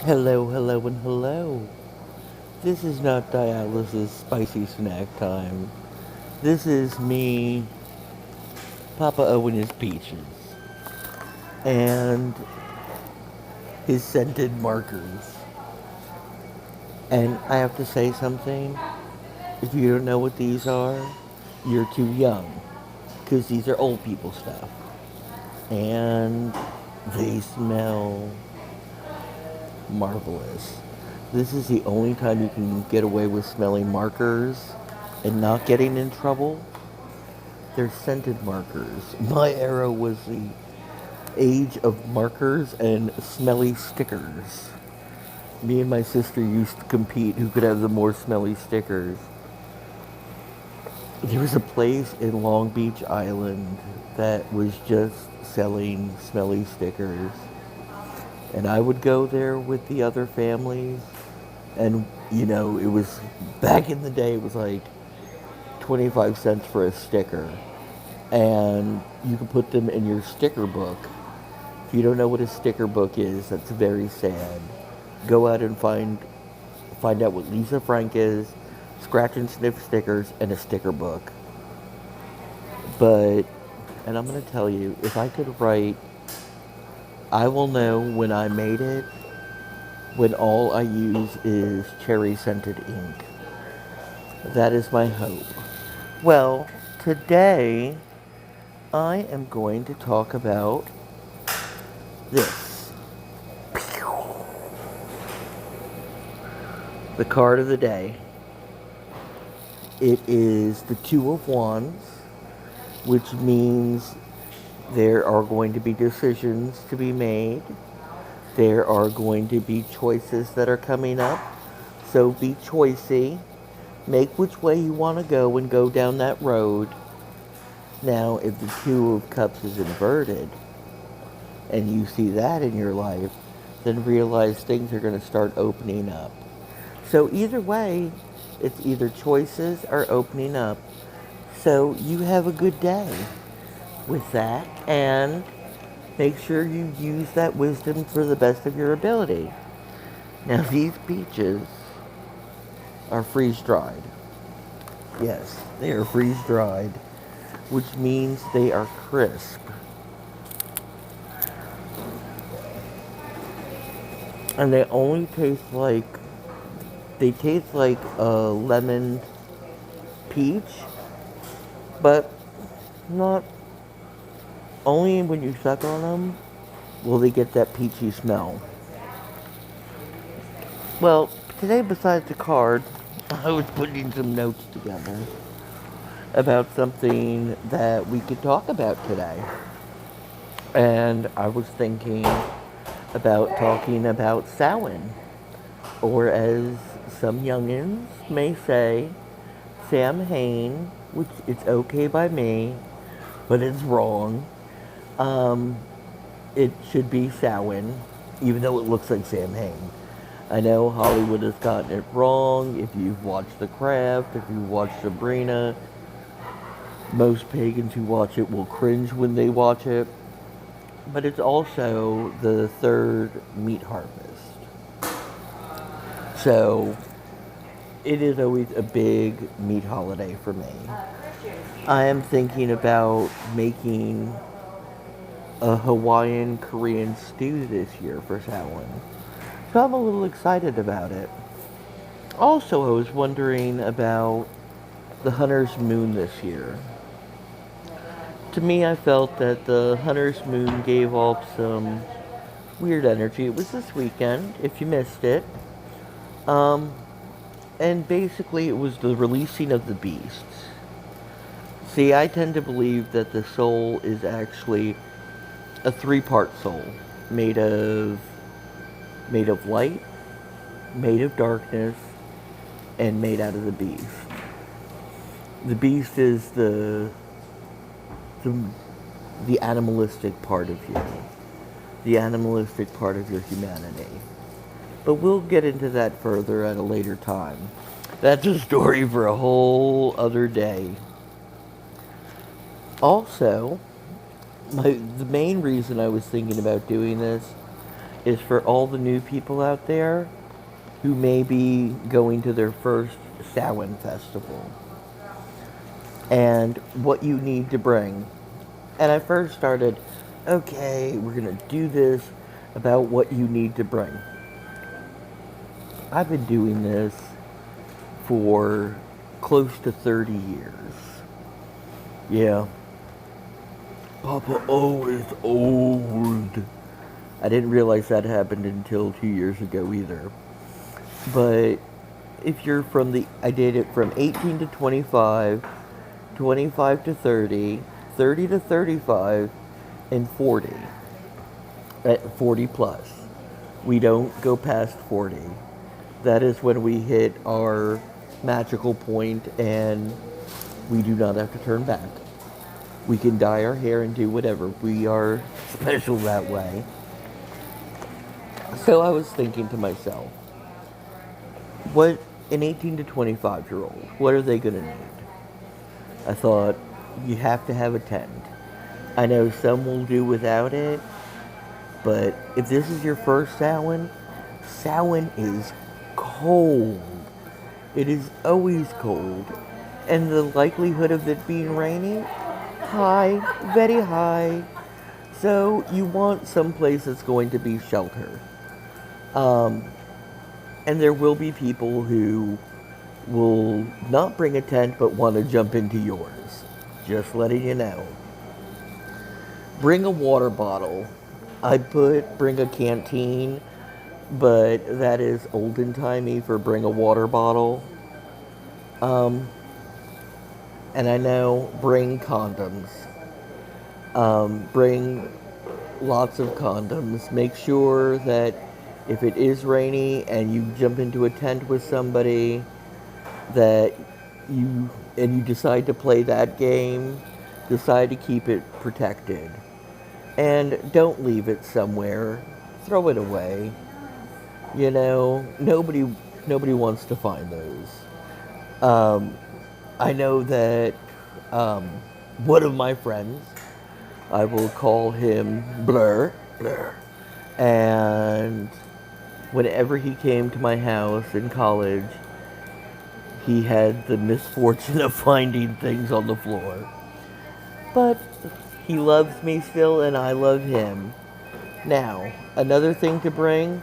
Hello, hello, and hello. This is not Dialysis Spicy Snack Time. This is me, Papa Owen his peaches, and his scented markers. And I have to say something. If you don't know what these are, you're too young, because these are old people stuff. And they smell marvelous. This is the only time you can get away with smelling markers and not getting in trouble. They're scented markers. My era was the age of markers and smelly stickers. Me and my sister used to compete who could have the more smelly stickers. There was a place in Long Beach Island that was just selling smelly stickers. And I would go there with the other families. And, it was back in the day, it was like 25 cents for a sticker. And you can put them in your sticker book. If you don't know what a sticker book is, that's very sad. Go out and find out what Lisa Frank is, scratch and sniff stickers, and a sticker book. But, and I'm going to tell you, if I could write, I will know when I made it, when all I use is cherry scented ink. That is my hope. Well, today I am going to talk about this. The card of the day. It is the Two of Wands, which means there are going to be decisions to be made. There are going to be choices that are coming up. So be choicey. Make which way you want to go and go down that road. Now, if the Two of Cups is inverted, and you see that in your life, then realize things are going to start opening up. So either way, it's either choices or opening up. So you have a good day with that, and make sure you use that wisdom for the best of your ability. Now, these peaches are freeze-dried. Yes, they are freeze-dried, which means they are crisp. And they taste like a lemon peach, but not only when you suck on them will they get that peachy smell. Well, today besides the card, I was putting some notes together about something that we could talk about today. And I was thinking about talking about Samhain, or as some youngins may say, Samhain, which it's okay by me, but it's wrong. Um, it should be Samhain, even though it looks like Samhain. I know Hollywood has gotten it wrong. If you've watched The Craft, if you've watched Sabrina, most pagans who watch it will cringe when they watch it. But it's also the third meat harvest. So it is always a big meat holiday for me. I am thinking about making a Hawaiian Korean stew this year for Samhain. So I'm a little excited about it. Also, I was wondering about the Hunter's Moon this year. To me, I felt that the Hunter's Moon gave off some weird energy. It was this weekend, if you missed it. Um, and basically, it was the releasing of the beasts. See, I tend to believe that the soul is actually a three-part soul, made of light, made of darkness, and made out of the beast. The beast is the, the animalistic part of you, the animalistic part of your humanity. But we'll get into that further at a later time. That's a story for a whole other day. Also, the main reason I was thinking about doing this is for all the new people out there who may be going to their first Samhain festival and what you need to bring. And I first started, okay, we're going to do this about what you need to bring. I've been doing this for close to 30 years. Yeah. Papa O is old. I didn't realize that happened until 2 years ago either. But if you're I did it from 18 to 25, 25 to 30, 30 to 35, and 40. At 40 plus. We don't go past 40. That is when we hit our magical point and we do not have to turn back. We can dye our hair and do whatever. We are special that way. So I was thinking to myself, what an 18 to 25 year old, what are they going to need? I thought, you have to have a tent. I know some will do without it, but if this is your first Samhain, Samhain is cold. It is always cold. And the likelihood of it being rainy, high, very high. So you want someplace that's going to be shelter. And there will be people who will not bring a tent but want to jump into yours. Just letting you know. Bring a water bottle. Bring a canteen, but that is olden-timey for bring a water bottle. And I know, bring condoms. Bring lots of condoms. Make sure that if it is rainy and you jump into a tent with somebody that you decide to play that game, decide to keep it protected. And don't leave it somewhere. Throw it away. You know, nobody wants to find those. I know that one of my friends, I will call him Blur, and whenever he came to my house in college, he had the misfortune of finding things on the floor. But he loves me still, and I love him. Now, another thing to bring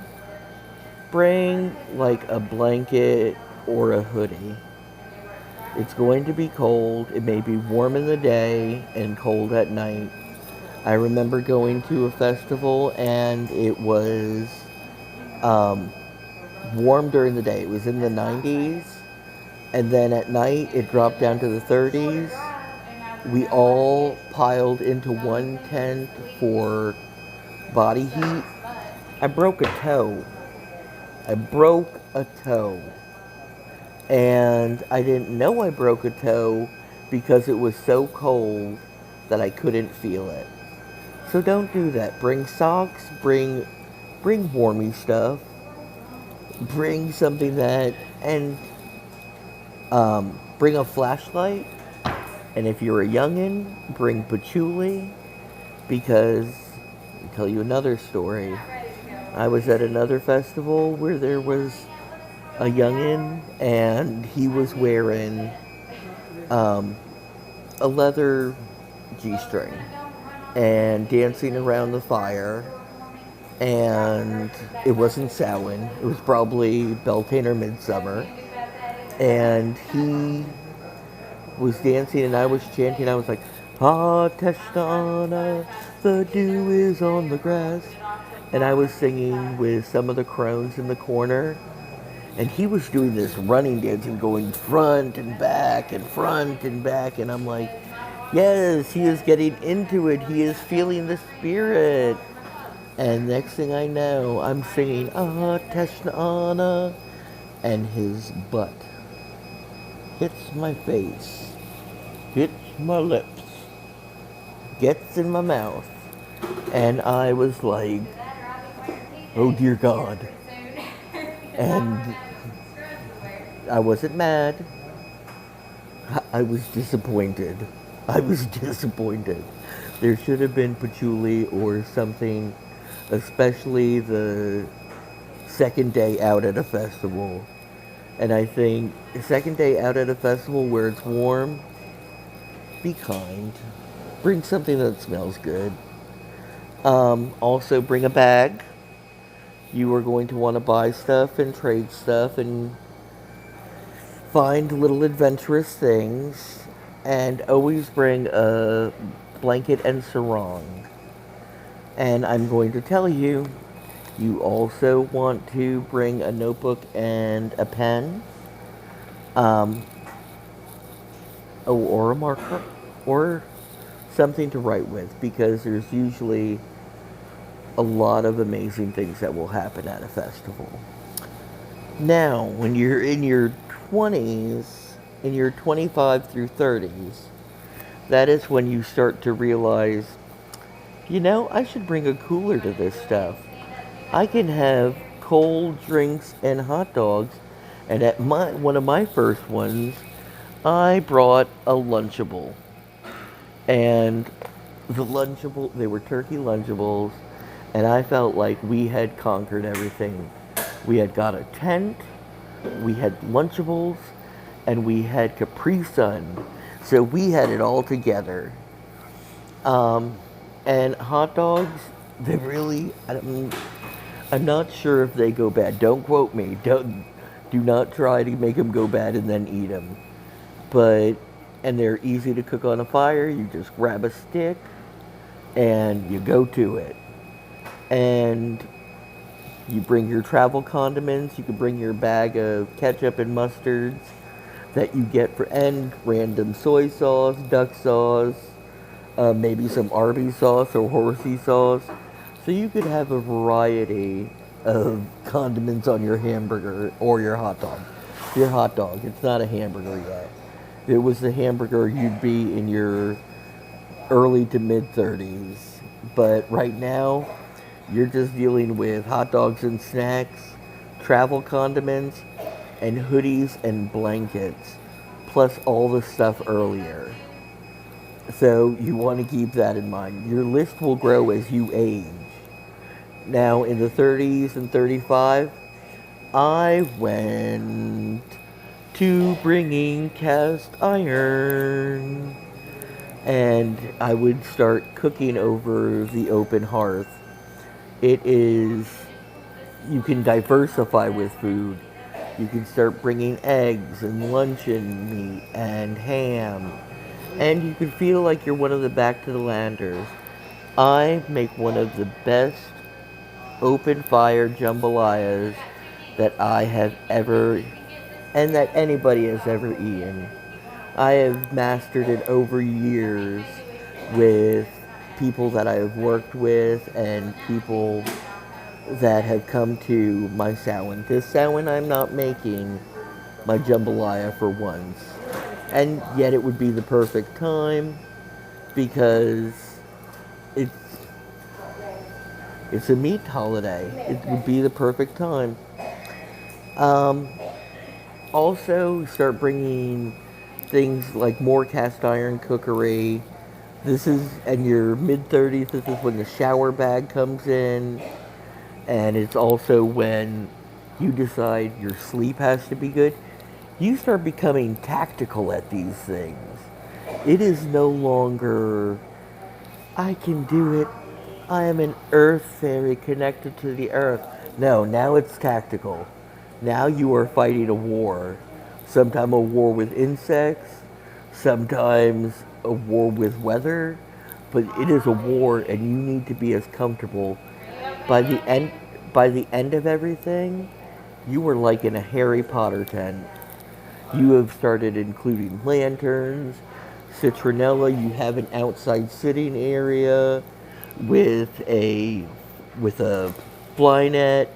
like a blanket or a hoodie. It's going to be cold. It may be warm in the day and cold at night. I remember going to a festival and it was warm during the day. It was in the 90s. And then at night it dropped down to the 30s. We all piled into one tent for body heat. I broke a toe. And I didn't know I broke a toe because it was so cold that I couldn't feel it. So don't do that. Bring socks, bring warmy stuff. Bring something and bring a flashlight. And if you're a youngin', bring patchouli, because I'll tell you another story. I was at another festival where there was a youngin', and he was wearing a leather G-string and dancing around the fire. And it wasn't Samhain. It was probably Beltane or Midsummer. And he was dancing and I was chanting. I was like, "Ah, Teshtana, the dew is on the grass." And I was singing with some of the crones in the corner. And he was doing this running dance and going front and back and front and back. And I'm like, yes, he is getting into it. He is feeling the spirit. And next thing I know, I'm singing, "Ah, Teshtana," and his butt hits my face, hits my lips, gets in my mouth, and I was like, oh dear God. And I wasn't mad. I was disappointed. There should have been patchouli or something, especially the second day out at a festival. And I think the second day out at a festival where it's warm, be kind. Bring something that smells good. Also, bring a bag. You are going to want to buy stuff and trade stuff and find little adventurous things. And always bring a blanket and sarong. And I'm going to tell you, you also want to bring a notebook and a pen, um, or a marker, or something to write with, because there's usually a lot of amazing things that will happen at a festival. Now, when you're in your 20s, in your 25 through 30s, that is when you start to realize, I should bring a cooler to this stuff. I can have cold drinks and hot dogs. And at one of my first ones, I brought a Lunchable. And the Lunchable, they were turkey Lunchables, and I felt like we had conquered everything. We had got a tent, we had Lunchables, and we had Capri Sun. So we had it all together. Um, and hot dogs, they really, I'm not sure if they go bad. Don't quote me. Do not try to make them go bad and then eat them. But and they're easy to cook on a fire. You just grab a stick and you go to it. And you bring your travel condiments. You can bring your bag of ketchup and mustards that you get and random soy sauce, duck sauce, maybe some Arby's sauce or horsey sauce. So you could have a variety of condiments on your hamburger or your hot dog. Your hot dog, it's not a hamburger yet. If it was a hamburger, you'd be in your early to mid 30s. But right now, you're just dealing with hot dogs and snacks, travel condiments, and hoodies and blankets, plus all the stuff earlier. So you want to keep that in mind. Your list will grow as you age. Now, in the 30s and 35, I went to bringing cast iron. And I would start cooking over the open hearth. You can diversify with food. You can start bringing eggs and luncheon meat and ham. And you can feel like you're one of the Back to the Landers. I make one of the best open fire jambalayas that I have ever, and that anybody has ever eaten. I have mastered it over years with people that I have worked with and people that have come to my Samhain. This Samhain I'm not making my jambalaya for once. And yet it would be the perfect time because it's it's a meat holiday. It would be the perfect time. Um, Also, start bringing things like more cast iron cookery. This is, in your mid 30s, this is when the shower bag comes in. And it's also when you decide your sleep has to be good. You start becoming tactical at these things. It is no longer, I can do it. I am an earth fairy connected to the earth. No, now it's tactical. Now you are fighting a war. Sometimes a war with insects, sometimes a war with weather, but it is a war and you need to be as comfortable. By the end by the end of everything, you were like in a Harry Potter tent. You have started including lanterns, citronella, you have an outside sitting area with a fly net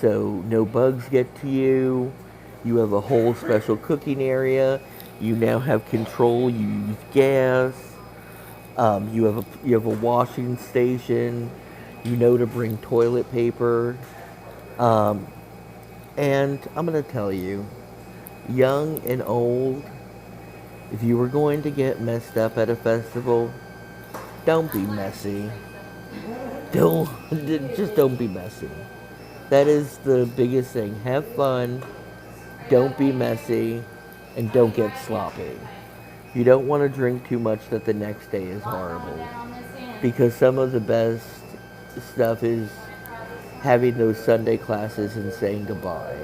so no bugs get to you. You have a whole special cooking area. You now have control. You use gas. You have a washing station. You know to bring toilet paper. Um, and I'm gonna tell you, young and old, if you were going to get messed up at a festival, don't be messy. Don't just don't be messy. That is the biggest thing. Have fun, don't be messy, and don't get sloppy. You don't want to drink too much that the next day is horrible. Because some of the best stuff is having those Sunday classes and saying goodbye.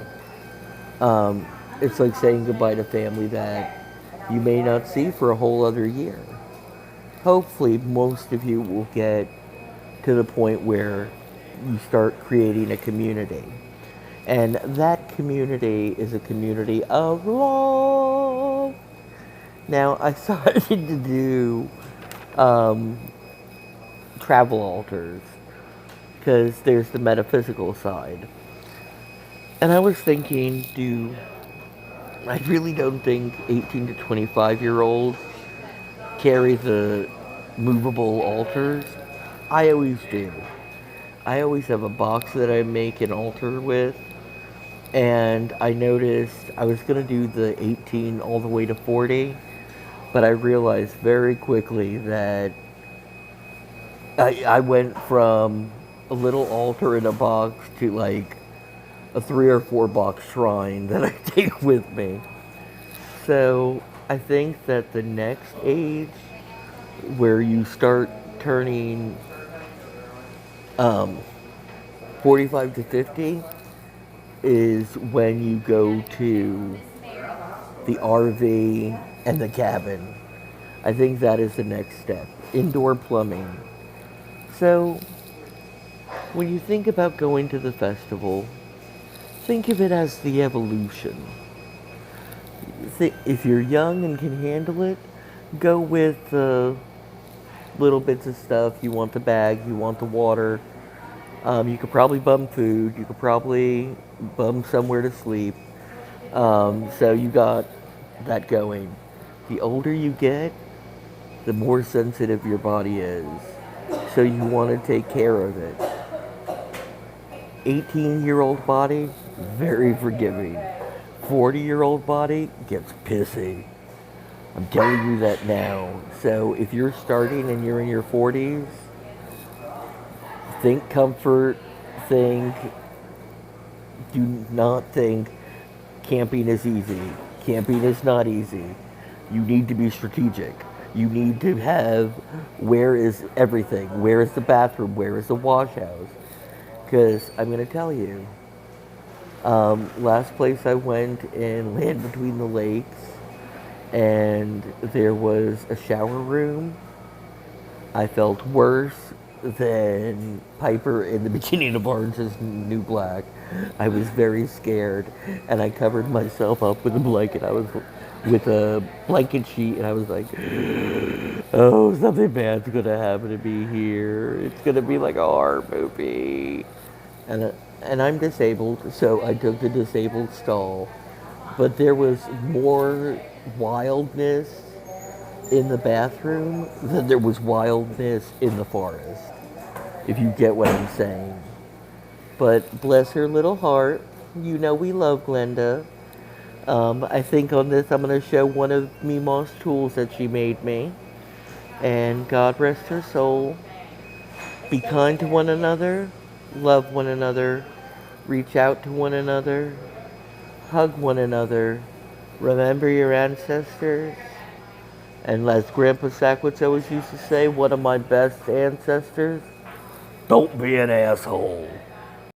It's like saying goodbye to family that you may not see for a whole other year. Hopefully, most of you will get to the point where you start creating a community. And that community is a community of love. Now, I started to do um, travel altars because there's the metaphysical side. And I was thinking, I really don't think 18 to 25-year-olds carry the movable altars. I always do. I always have a box that I make an altar with. And I noticed I was going to do the 18 all the way to 40, but I realized very quickly that I went from a little altar in a box to like a 3 or 4 box shrine that I take with me. So I think that the next age where you start turning 45 to 50 is when you go to the RV and the cabin. I think that is the next step. Indoor plumbing. So when you think about going to the festival, think of it as the evolution. If you're young and can handle it, go with little bits of stuff. You want the bag, you want the water. You could probably bum food. You could probably bum somewhere to sleep. So you got that going. The older you get, the more sensitive your body is. So you want to take care of it. 18-year-old body, very forgiving. 40-year-old body gets pissy. I'm telling you that now. So if you're starting and you're in your 40s, think comfort, do not think camping is easy. Camping is not easy. You need to be strategic. You need to have, where is everything? Where is the bathroom? Where is the wash house? Because I'm going to tell you, last place I went in Land Between the Lakes, and there was a shower room. I felt worse than Piper in the beginning of Orange is the New Black. I was very scared, and I covered myself up with a blanket. I was with a blanket sheet, and I was like, "Oh, something bad's gonna happen to me here. It's gonna be like a horror movie." And I'm disabled, so I took the disabled stall. But there was more wildness in the bathroom than there was wildness in the forest, if you get what I'm saying. But bless her little heart, you know we love Glenda. I think on this I'm going to show one of Mima's tools that she made me. And God rest her soul. Be kind to one another, love one another, reach out to one another, hug one another, remember your ancestors. And as Grandpa Sackwitz always used to say, one of my best ancestors, don't be an asshole.